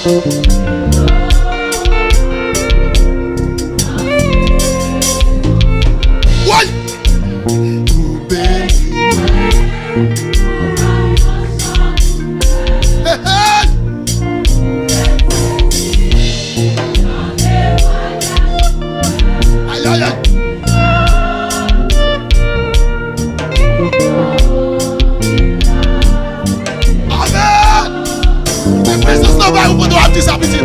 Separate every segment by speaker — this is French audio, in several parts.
Speaker 1: Ouais. Aïe, aïe, aïe. Amen. Les présences ne va vous donner sa pitié.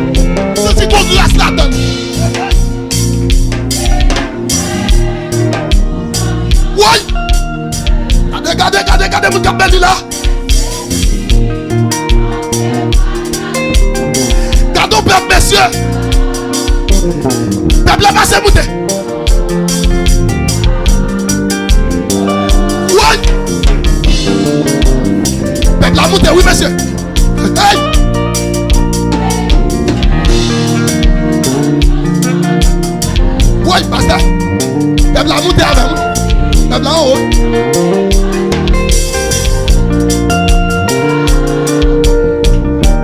Speaker 1: C'est qu'on glace la donne. Ouais. Regardez mon capel là. Gardons peuple, messieurs. Peuple là, passez monter. Ouais. Peuple là, monter, oui, monsieur. Hey. Ouais, pasteur. Peuple là, monter avec moi. Peuple là, en haut.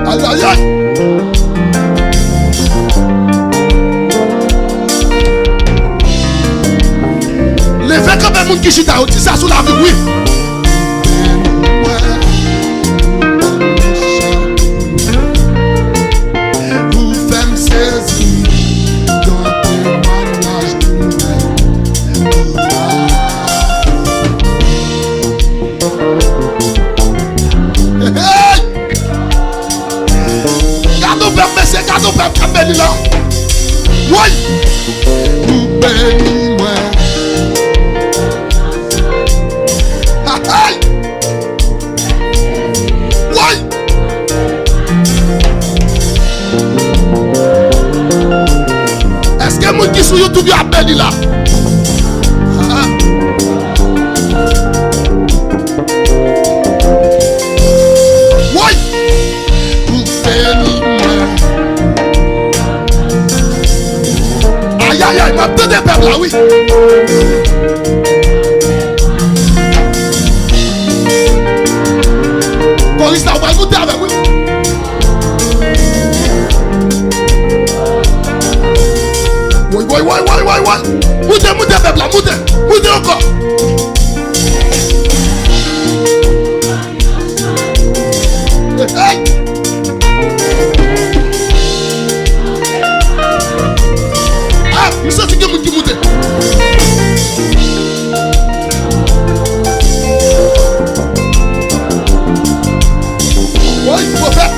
Speaker 1: Aïe, aïe, aïe. Les faits comme un monde qui chita, on dit ça sous la vie, oui. Vous faites saisir dans témoignage hey! Gardons peuple, messieurs, gardons peuple, comme béni là. Oui! Vous bénis, moi. Hey! Ouais! Est-ce que mon qui sur YouTube a béni là? Ouais! Vous bénis moi. Aïe aïe aïe, m'a donné peuple là, oui. Police là, on va écouter avec moi. Ouais. Moutez, peuple là, moutez encore. Hey. Ah, mais ça c'est que moutez. Ouais, il faut faire.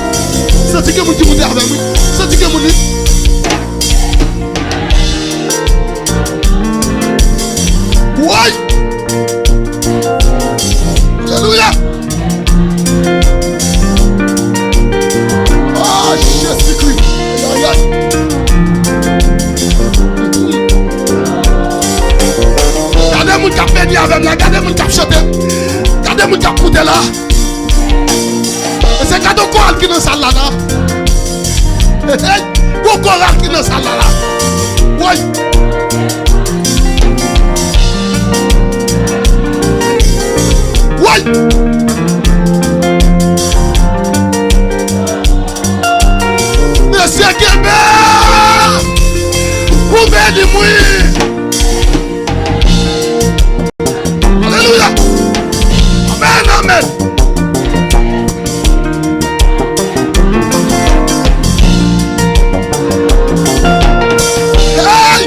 Speaker 1: Ça c'est que moutez avec moi. Ça c'est que moutez. Ouais. Alléluia. Oh, Jésus-Christ. Aïe, aïe. Regardez mon cap béni avec moi. Regardez mon cap chanté. Regardez mon cap coûté là. C'est cadeau quoi qui est dans ça là. Pourquoi qui est dans ça là. Ouais. Ouais. Monsieur Gilbert, vous bénissez-moi. Alléluia. Amen, amen. Hey.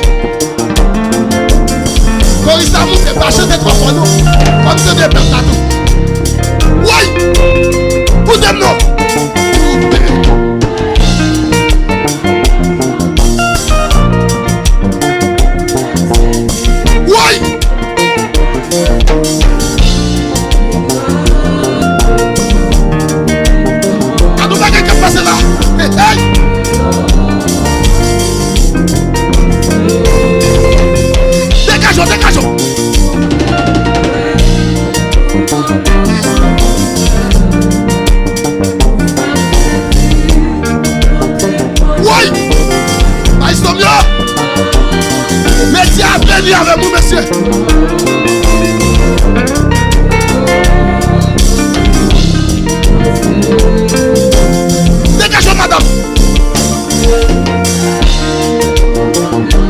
Speaker 1: Quand il s'amuse, c'est pas chanter trois fois nous. Comme c'est des peuples là tout. Ouais! Vous aimez nous! Ouais! Quand nous avons quelqu'un passé là! Hey! Dégageons! Merci à venir avec vous, monsieur. Dégagez, madame. Alléluia.